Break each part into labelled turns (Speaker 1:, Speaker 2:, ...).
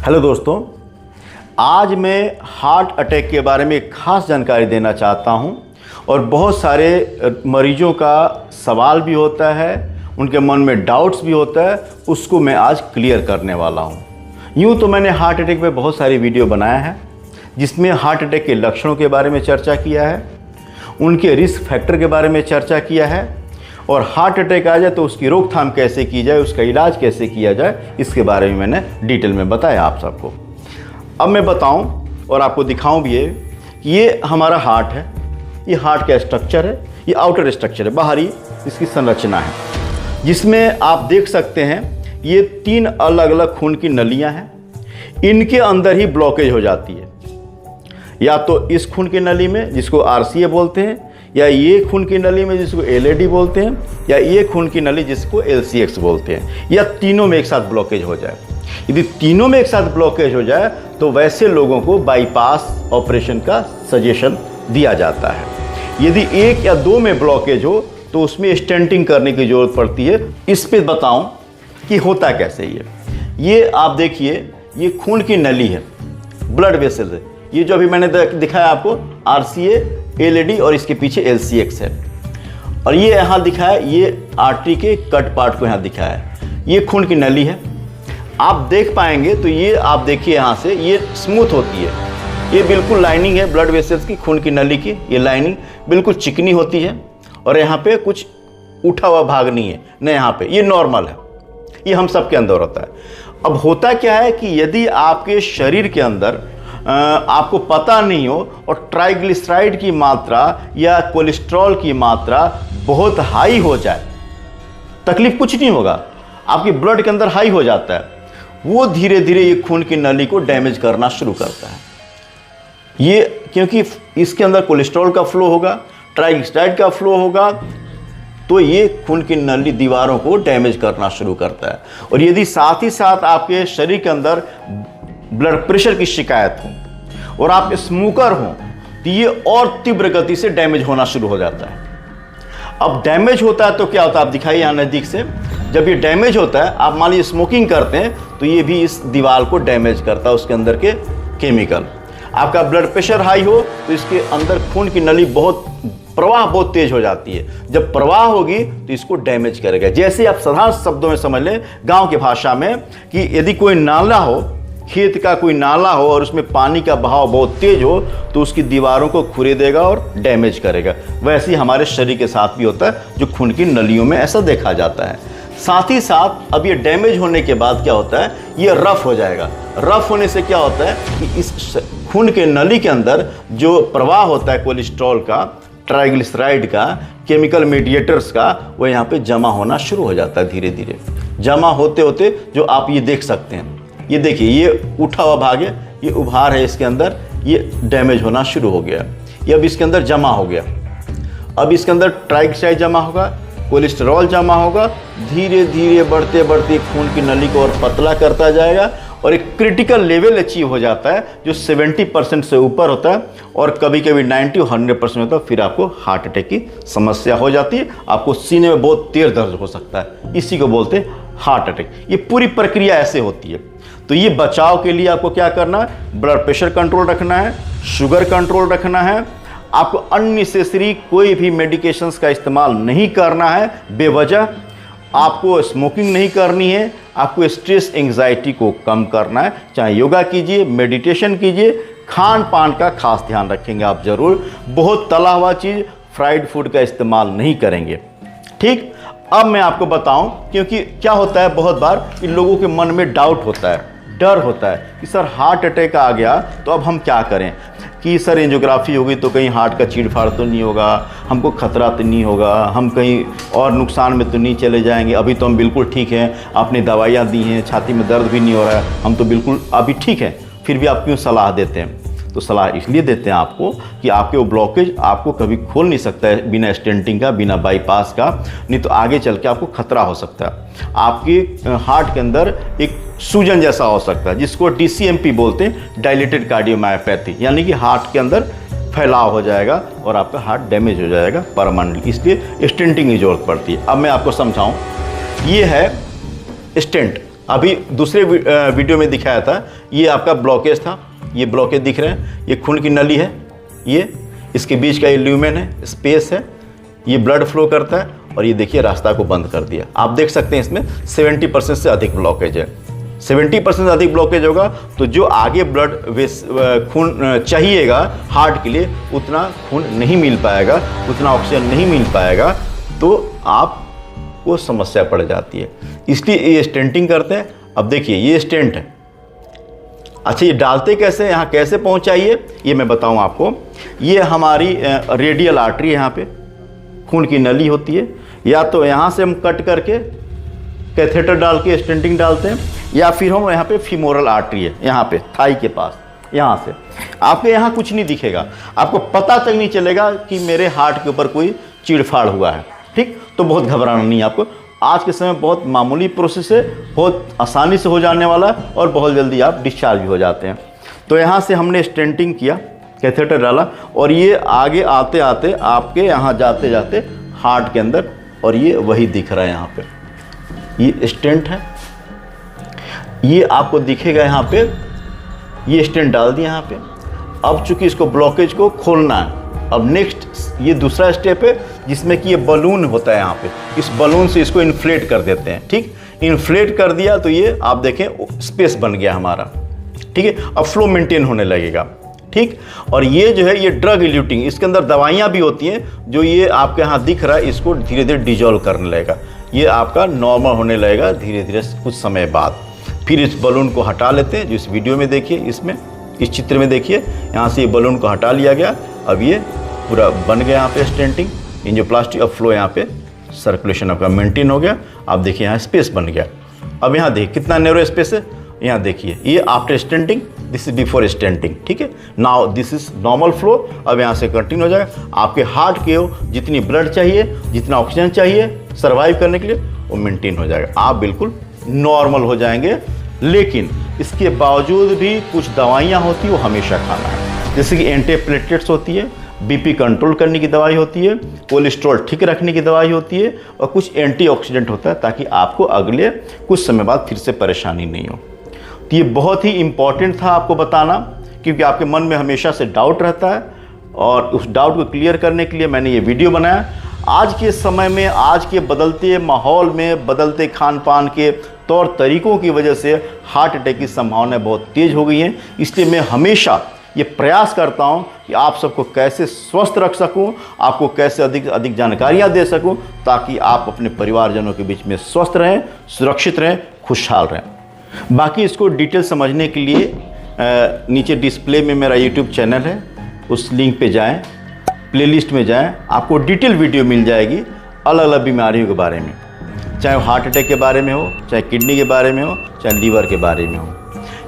Speaker 1: Hello दोस्तों, आज मैं हार्ट अटैक के बारे में एक खास जानकारी देना चाहता हूं और बहुत सारे मरीजों का सवाल भी होता है, उनके मन में डाउट्स भी होता है, उसको मैं आज क्लियर करने वाला हूं। यूँ तो मैंने हार्ट अटैक पे बहुत सारी वीडियो बनाया है जिसमें हार्ट अटैक के लक्षणों के बारे में चर्चा किया है, उनके रिस्क फैक्टर के बारे में चर्चा किया है और हार्ट अटैक आ जाए तो उसकी रोकथाम कैसे की जाए, उसका इलाज कैसे किया जाए, इसके बारे में मैंने डिटेल में बताया आप सबको। अब मैं बताऊं और आपको दिखाऊं भी है कि ये हमारा हार्ट है, ये हार्ट का स्ट्रक्चर है, ये आउटर स्ट्रक्चर है, बाहरी इसकी संरचना है, जिसमें आप देख सकते हैं ये 3 अलग अलग खून की नलियां हैं। इनके अंदर ही ब्लॉकेज हो जाती है, या तो इस खून की नली में जिसको आरसीए बोलते हैं, या ये खून की नली में जिसको एलएडी बोलते हैं, या ये खून की नली जिसको एलसीएक्स बोलते हैं, या तीनों में एक साथ ब्लॉकेज हो जाए। यदि तीनों में एक साथ ब्लॉकेज हो जाए तो वैसे लोगों को बाईपास ऑपरेशन का सजेशन दिया जाता है। यदि 1 या 2 में ब्लॉकेज हो तो उसमें स्टेंटिंग करने की जरूरत पड़ती है। इस पे बताऊं कि होता कैसे। ये आप देखिए, ये खून की नली है, ब्लड वेसल है। ये जो अभी मैंने दिखाया आपको आरसीए, एलएडी और इसके पीछे एलसीएक्स है, और ये यहाँ दिखाया, ये आर्टरी के कट पार्ट को यहाँ दिखाया है। ये खून की नली है, आप देख पाएंगे तो ये आप देखिए यहाँ से ये स्मूथ होती है, ये बिल्कुल लाइनिंग है ब्लड वेसल्स की, खून की नली की ये लाइनिंग बिल्कुल चिकनी होती है और यहाँ पे कुछ उठा हुआ भाग नहीं है न, यहाँ पे ये नॉर्मल है, ये हम सब के अंदर होता है। अब होता क्या है कि यदि आपके शरीर के अंदर आपको पता नहीं हो और ट्राइग्लिसराइड की मात्रा या कोलेस्ट्रॉल की मात्रा बहुत हाई हो जाए, तकलीफ कुछ नहीं होगा, आपके ब्लड के अंदर हाई हो जाता है, वो धीरे धीरे ये खून की नली को डैमेज करना शुरू करता है। ये क्योंकि इसके अंदर कोलेस्ट्रॉल का फ्लो होगा, ट्राइग्लिसराइड का फ्लो होगा, तो ये खून की नली दीवारों को डैमेज करना शुरू करता है। और यदि साथ ही साथ आपके शरीर के अंदर ब्लड प्रेशर की शिकायत हो और आप स्मोकर हो तो ये और तीव्र गति से डैमेज होना शुरू हो जाता है। अब डैमेज होता है तो क्या होता है, आप दिखाइए यहाँ नज़दीक से। जब ये डैमेज होता है, आप मान लीजिए स्मोकिंग करते हैं तो ये भी इस दीवार को डैमेज करता है, उसके अंदर के केमिकल। आपका ब्लड प्रेशर हाई हो तो इसके अंदर खून की नली प्रवाह बहुत तेज हो जाती है, जब प्रवाह होगी तो इसको डैमेज करेगा। जैसे आप साधारण शब्दों में समझ लें, गाँव की भाषा में, कि यदि कोई नाला हो, खेत का कोई नाला हो और उसमें पानी का बहाव बहुत तेज हो तो उसकी दीवारों को खुरेदेगा और डैमेज करेगा। वैसे ही हमारे शरीर के साथ भी होता है, जो खून की नलियों में ऐसा देखा जाता है। साथ ही साथ अब ये डैमेज होने के बाद क्या होता है, ये रफ हो जाएगा। रफ होने से क्या होता है कि इस खून के नली के अंदर जो प्रवाह होता है कोलेस्ट्रॉल का, ट्राइग्लिसराइड का, केमिकल मीडिएटर्स का, वो यहाँ पे जमा होना शुरू हो जाता है। धीरे धीरे जमा होते होते जो आप ये देख सकते हैं, ये देखिए, ये उठा हुआ भाग है, ये उभार है इसके अंदर, ये डैमेज होना शुरू हो गया, ये अब इसके अंदर जमा हो गया। अब इसके अंदर ट्राइग्लिसराइड जमा होगा, कोलेस्ट्रॉल जमा होगा, धीरे धीरे बढ़ते बढ़ते खून की नली को और पतला करता जाएगा और एक क्रिटिकल लेवल अचीव हो जाता है जो 70% से ऊपर होता है और कभी कभी 90 और 100% होता है। फिर आपको हार्ट अटैक की समस्या हो जाती है, आपको सीने में बहुत तेज दर्द हो सकता है, इसी को बोलते हैं हार्ट अटैक। ये पूरी प्रक्रिया ऐसे होती है। तो ये बचाव के लिए आपको क्या करना है, ब्लड प्रेशर कंट्रोल रखना है, शुगर कंट्रोल रखना है, आपको अननेसेसरी कोई भी मेडिकेशंस का इस्तेमाल नहीं करना है बेवजह, आपको स्मोकिंग नहीं करनी है, आपको स्ट्रेस एंग्जाइटी को कम करना है, चाहे योगा कीजिए, मेडिटेशन कीजिए, खान पान का खास ध्यान रखेंगे आप जरूर, बहुत तला हुआ चीज़, फ्राइड फूड का इस्तेमाल नहीं करेंगे। ठीक, अब मैं आपको बताऊं, क्योंकि क्या होता है बहुत बार इन लोगों के मन में डाउट होता है, डर होता है कि सर हार्ट अटैक आ गया तो अब हम क्या करें, कि सर एंजियोग्राफी होगी तो कहीं हार्ट का चीड़-फाड़ तो नहीं होगा, हमको खतरा तो नहीं होगा, हम कहीं और नुकसान में तो नहीं चले जाएंगे, अभी तो हम बिल्कुल ठीक हैं, आपने दवाइयाँ दी हैं, छाती में दर्द भी नहीं हो रहा है, हम तो बिल्कुल अभी ठीक हैं, फिर भी आप क्यों सलाह देते हैं? तो सलाह इसलिए देते हैं आपको कि आपके वो ब्लॉकेज आपको कभी खोल नहीं सकता है बिना स्टेंटिंग का, बिना बाईपास का, नहीं तो आगे चल के आपको खतरा हो सकता है। आपके हार्ट के अंदर एक सूजन जैसा हो सकता है जिसको DCMP बोलते हैं, डायलेटेड कार्डियोमायोपैथी, यानी कि हार्ट के अंदर फैलाव हो जाएगा और आपका हार्ट डैमेज हो जाएगा परमानेंटली, इसलिए स्टेंटिंग की जरूरत पड़ती है। अब मैं आपको समझाऊँ, ये है स्टेंट, अभी दूसरे वीडियो में दिखाया था, ये आपका ब्लॉकेज था, ये ब्लॉकेज दिख रहे हैं, ये खून की नली है, ये इसके बीच का ये ल्यूमेन है, स्पेस है, ये ब्लड फ्लो करता है, और ये देखिए रास्ता को बंद कर दिया। आप देख सकते हैं इसमें 70% से अधिक ब्लॉकेज है। 70% से अधिक ब्लॉकेज होगा तो जो आगे ब्लड खून चाहिएगा हार्ट के लिए, उतना खून नहीं मिल पाएगा, उतना ऑक्सीजन नहीं मिल पाएगा, तो आपको समस्या पड़ जाती है। इसलिए ये स्टेंटिंग करते हैं। अब देखिए ये स्टेंट है। अच्छा, ये डालते कैसे, यहाँ कैसे पहुँचाइए, ये मैं बताऊँ आपको। ये हमारी रेडियल आर्टरी है, यहाँ पे खून की नली होती है। या तो यहाँ से हम कट करके कैथेटर डाल के स्टेंटिंग डालते हैं, या फिर हम यहाँ पे फीमोरल आर्टरी है, यहाँ पे थाई के पास, यहाँ से आपके यहाँ कुछ नहीं दिखेगा, आपको पता तक नहीं चलेगा कि मेरे हार्ट के ऊपर कोई चीड़फाड़ हुआ है। ठीक, तो बहुत घबराना नहीं है आपको। आज के समय बहुत मामूली प्रोसेस है, बहुत आसानी से हो जाने वाला है, और बहुत जल्दी आप डिस्चार्ज भी हो जाते हैं। तो यहाँ से हमने स्टेंटिंग किया, कैथेटर डाला, और ये आगे आते आते आपके यहाँ जाते जाते हार्ट के अंदर, और ये वही दिख रहा है यहाँ पे, ये स्टेंट है, ये आपको दिखेगा यहाँ पे, ये स्टेंट डाल दिया यहाँ पे। अब चूंकि इसको ब्लॉकेज को खोलना है, अब नेक्स्ट ये दूसरा स्टेप है जिसमें कि ये बलून होता है यहाँ पे, इस बलून से इसको इन्फ्लेट कर देते हैं। ठीक, इन्फ्लेट कर दिया तो ये आप देखें स्पेस बन गया हमारा। ठीक है, अब फ्लो मेंटेन होने लगेगा। ठीक, और ये जो है ये ड्रग इल्यूटिंग, इसके अंदर दवाइयाँ भी होती हैं, जो ये आपके यहाँ दिख रहा है, इसको धीरे धीरे डिजोल्व करने लगेगा, ये आपका नॉर्मल होने लगेगा धीरे धीरे कुछ समय बाद। फिर इस बलून को हटा लेते हैं, जो इस वीडियो में देखिए, इसमें इस चित्र में देखिए, यहाँ से ये बलून को हटा लिया गया। अब ये पूरा बन गया यहाँ पे स्टेंटिंग, एंजियोप्लास्टी, अब फ्लो यहाँ पे सर्कुलेशन आपका मेंटेन हो गया। आप देखिए यहाँ स्पेस बन गया। अब यहाँ देखिए कितना नैरो स्पेस है, यहाँ देखिए ये after stenting, this is before stenting. ठीक है, now this is normal flow. अब यहाँ से कंटिन्यू हो जाएगा। आपके हार्ट के जितनी ब्लड चाहिए, जितना ऑक्सीजन चाहिए सर्वाइव करने के लिए, वो मेंटेन हो जाएगा, आप बिल्कुल नॉर्मल हो जाएंगे। लेकिन इसके बावजूद भी कुछ दवाइयाँ होती है वो हमेशा खाना है, जैसे कि एंटीप्लेटलेट्स होती है, बीपी कंट्रोल करने की दवाई होती है, कोलेस्ट्रॉल ठीक रखने की दवाई होती है, और कुछ एंटीऑक्सीडेंट होता है, ताकि आपको अगले कुछ समय बाद फिर से परेशानी नहीं हो। तो ये बहुत ही इम्पॉर्टेंट था आपको बताना, क्योंकि आपके मन में हमेशा से डाउट रहता है, और उस डाउट को क्लियर करने के लिए मैंने ये वीडियो बनाया। आज के समय में, आज के बदलते माहौल में, बदलते खान पान के तौर तरीक़ों की वजह से हार्ट अटैक की संभावनाएं बहुत तेज़ हो गई हैं। इसलिए मैं हमेशा ये प्रयास करता हूं कि आप सबको कैसे स्वस्थ रख सकूं, आपको कैसे अधिक अधिक जानकारियां दे सकूं, ताकि आप अपने परिवारजनों के बीच में स्वस्थ रहें, सुरक्षित रहें, खुशहाल रहें। बाकी इसको डिटेल समझने के लिए नीचे डिस्प्ले में मेरा यूट्यूब चैनल है, उस लिंक पे जाएं, प्लेलिस्ट में जाएं, आपको डिटेल वीडियो मिल जाएगी अलग अलग बीमारियों के बारे में, चाहे हार्ट अटैक के बारे में हो, चाहे किडनी के बारे में हो, चाहे लीवर के बारे में हो।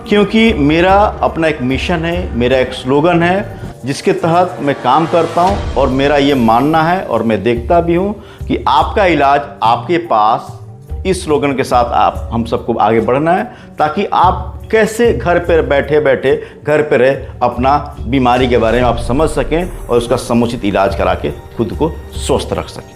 Speaker 1: क्योंकि मेरा अपना एक मिशन है, मेरा एक स्लोगन है, जिसके तहत मैं काम करता हूं, और मेरा ये मानना है, और मैं देखता भी हूं कि आपका इलाज आपके पास, इस स्लोगन के साथ आप हम सबको आगे बढ़ना है, ताकि आप कैसे घर पर बैठे बैठे घर पर रहे अपना बीमारी के बारे में आप समझ सकें, और उसका समुचित इलाज करा के खुद को स्वस्थ रख सकें।